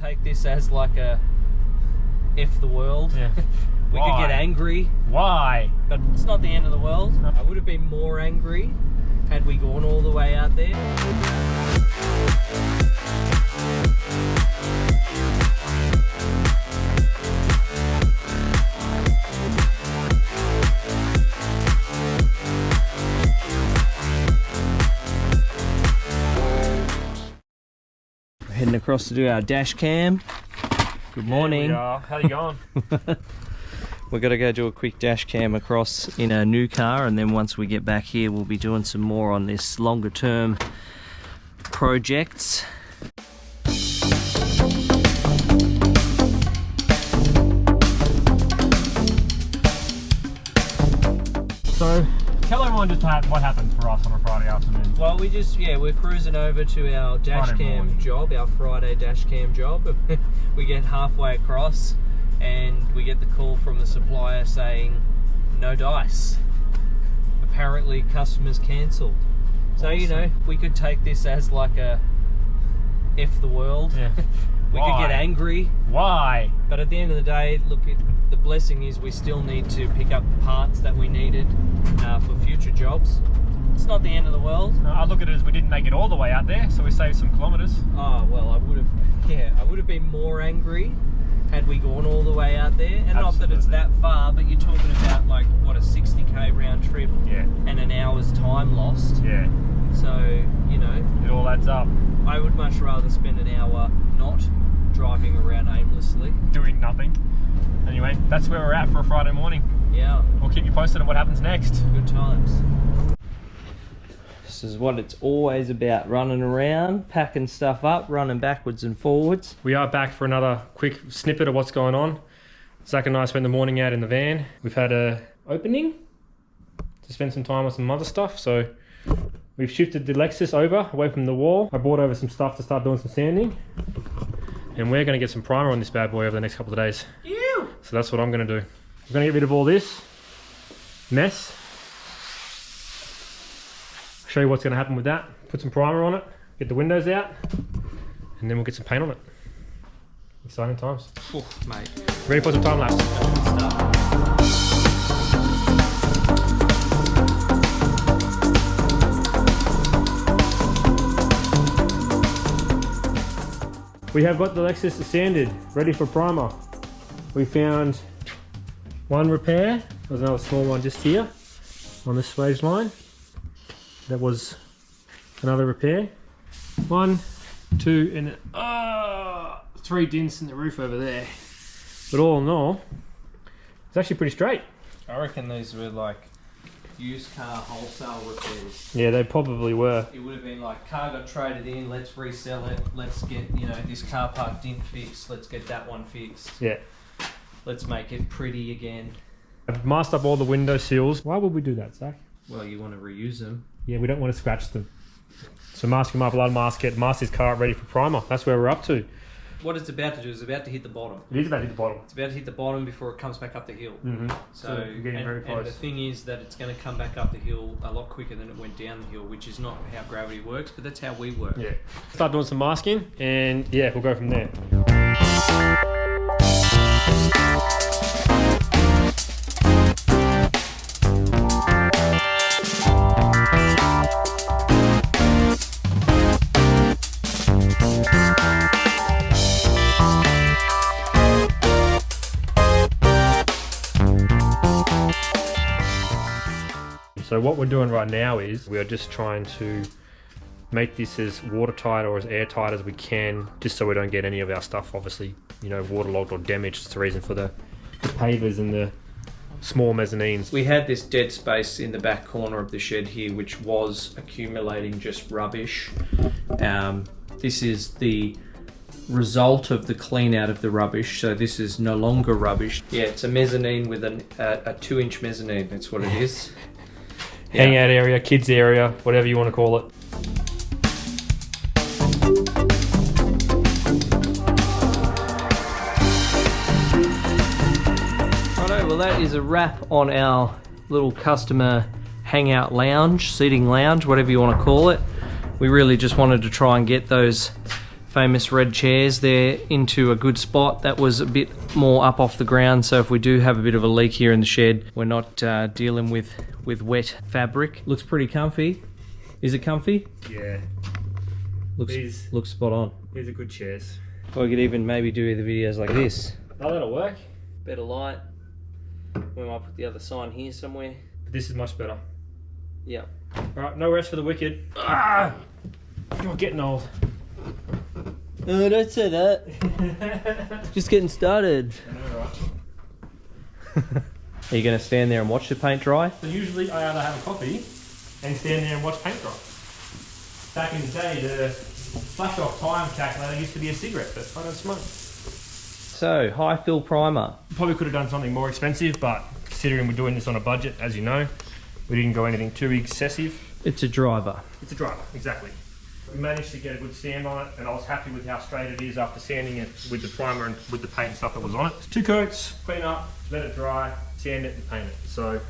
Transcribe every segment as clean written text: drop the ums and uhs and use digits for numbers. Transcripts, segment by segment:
take this as like a F the world. Yeah. We could get angry. Why? But it's not the end of the world. I would have been more angry had we gone all the way out there. Heading across to do our dash cam. Good morning. How are you going? We're going to go do a quick dash cam across in our new car, and then once we get back here we'll be doing some more on this longer term projects. So tell everyone just what happened for us on a Friday afternoon. Well, we're cruising over to our dash cam job, our Friday dash cam job. We get halfway across and we get the call from the supplier saying no dice. Apparently customers cancelled. So awesome. You know, we could take this as like a F the world. Yeah. We could get angry. Why? But at the end of the day, look, the blessing is we still need to pick up parts that we needed for future jobs. It's not the end of the world. I look at it as we didn't make it all the way out there, so we saved some kilometres. Oh, well, I would have been more angry had we gone all the way out there. And Absolutely. Not that it's that far, but you're talking about like, what, a 60k round trip and an hour's time lost. Yeah. So, you know. It all adds up. I would much rather spend an hour not driving around aimlessly. Doing nothing. Anyway, that's where we're at for a Friday morning. Yeah. We'll keep you posted on what happens next. Good times. This is what it's always about, running around, packing stuff up, running backwards and forwards. We are back for another quick snippet of what's going on. Zach and I spent the morning out in the van. We've had a opening to spend some time on some other stuff. So we've shifted the Lexus over, away from the wall. I brought over some stuff to start doing some sanding. And we're going to get some primer on this bad boy over the next couple of days. Ew. So that's what I'm going to do. We're going to get rid of all this mess. Show you what's going to happen with that. Put some primer on it, get the windows out, and then we'll get some paint on it. Exciting times. Oh, mate. Ready for some time lapse? We have got the Lexus sanded, ready for primer. We found one repair. There's another small one just here on this swage line. That was another repair. 1, 2, and 3 dents in the roof over there. But all in all, it's actually pretty straight. I reckon these were like used car wholesale repairs. Yeah, they probably were. It would have been like, car got traded in, let's resell it, let's get, you know, this car park didn't fix, let's get that one fixed. Yeah. Let's make it pretty again. I've masked up all the window sills. Why would we do that, Zach? Well, you want to reuse them. Yeah, we don't want to scratch them. So mask them up, let mask it, mask this car up ready for primer. That's where we're up to. What it's about to do is about to hit the bottom. It is about to hit the bottom. It's about to hit the bottom before it comes back up the hill. Mm-hmm. So we're getting very close. And the thing is that it's going to come back up the hill a lot quicker than it went down the hill, which is not how gravity works, but that's how we work. Yeah. Start doing some masking, and yeah, we'll go from there. So what we're doing right now is we are just trying to make this as watertight or as airtight as we can, just so we don't get any of our stuff, obviously, you know, waterlogged or damaged. It's the reason for the pavers and the small mezzanines. We had this dead space in the back corner of the shed here, which was accumulating just rubbish. This is the result of the clean out of the rubbish, so this is no longer rubbish. Yeah, it's a mezzanine with a 2-inch mezzanine, that's what it is. Yeah. Hangout area, kids area, whatever you want to call it. Righto, well that is a wrap on our little customer hangout lounge, seating lounge, whatever you want to call it. We really just wanted to try and get those famous red chairs. They're into a good spot. That was a bit more up off the ground, so if we do have a bit of a leak here in the shed, we're not dealing with wet fabric. Looks pretty comfy. Is it comfy? Yeah. Looks spot on. These are good chairs. Or we could even maybe do the videos like this. Oh, that'll work. Better light. We might put the other sign here somewhere. But this is much better. Yeah. Alright, no rest for the wicked. Ah! You're getting old. Oh, don't say that. Just getting started. I know, right? Are you going to stand there and watch the paint dry? So usually I either have a coffee and stand there and watch paint dry. Back in the day, the flash off time calculator used to be a cigarette, but I don't smoke. So, high fill primer. Probably could have done something more expensive, but considering we're doing this on a budget, as you know, we didn't go anything too excessive. It's a driver. It's a driver, exactly. We managed to get a good sand on it, and I was happy with how straight it is after sanding it with the primer and with the paint and stuff that was on it. 2 coats, clean up, let it dry, sand it and paint it. So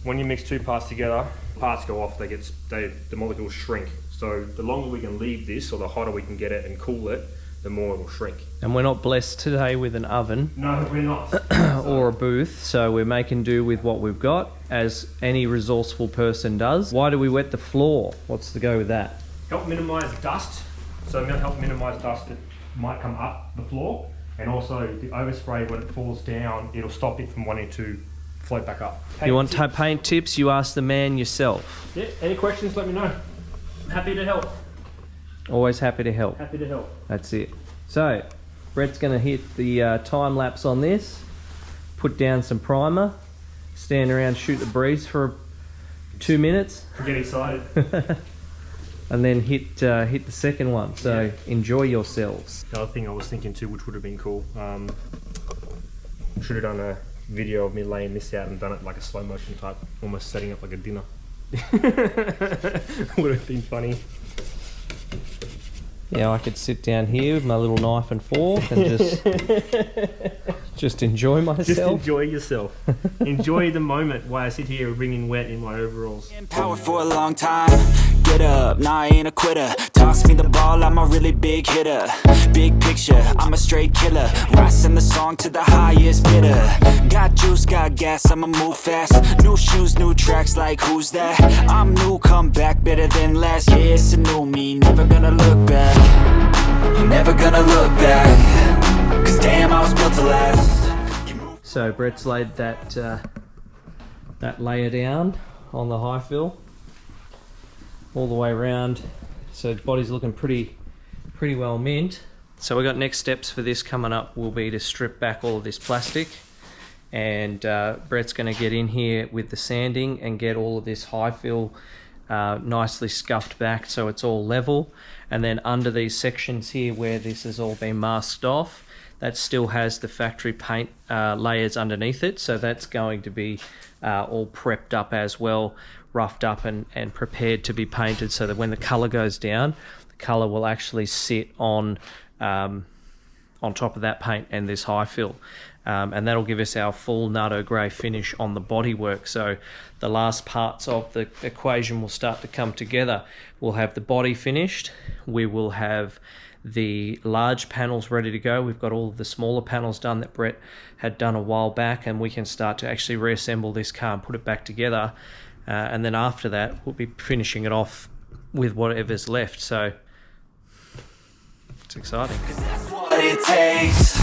when you mix 2 parts together, parts go off, the molecules shrink. So the longer we can leave this, or the hotter we can get it and cool it, the more it will shrink. And we're not blessed today with an oven. No, we're not. Or a booth, so we're making do with what we've got, as any resourceful person does. Why do we wet the floor? What's the go with that? Help minimise dust. So I'm going to help minimise dust that might come up the floor, and also the overspray, when it falls down, it'll stop it from wanting to float back up. You want paint tips? You ask the man yourself. Yeah, any questions, let me know. Happy to help. Always happy to help. Happy to help. That's it. So, Brett's going to hit the time lapse on this, put down some primer, stand around, shoot the breeze for 2 minutes. Get excited. And then hit the second one. So, enjoy yourselves. The other thing I was thinking too, which would have been cool, should have done a video of me laying this out and done it like a slow motion type, almost setting up like a dinner. Would have been funny. Yeah, I could sit down here with my little knife and fork and just enjoy myself. Just enjoy yourself. Enjoy the moment while I sit here wringing wet in my overalls. In power for a long time. Get up, nah, I ain't a quitter. Toss me the ball, I'm a really big hitter. Big picture, I'm a straight killer. Rising the song to the highest bidder. Got juice, got gas, I'ma move fast. New shoes, new tracks, like who's that? I'm new, come back better than last. Yeah, it's a new me, never gonna look back. Never gonna look back. Cause damn, I was built to last. So Brett's laid that layer down on the high fill all the way around, so the body's looking pretty well mint. So we've got next steps for this coming up will be to strip back all of this plastic, and Brett's going to get in here with the sanding and get all of this high fill nicely scuffed back so it's all level. And then under these sections here where this has all been masked off, that still has the factory paint layers underneath it, so that's going to be all prepped up as well, roughed up and prepared to be painted, so that when the colour goes down, the colour will actually sit on top of that paint and this high fill. And that'll give us our full Nardo grey finish on the bodywork. So the last parts of the equation will start to come together. We'll have the body finished, we will have the large panels ready to go. We've got all of the smaller panels done that Brett had done a while back, and we can start to actually reassemble this car and put it back together. And then after that, we'll be finishing it off with whatever's left. So it's exciting. That's what it takes.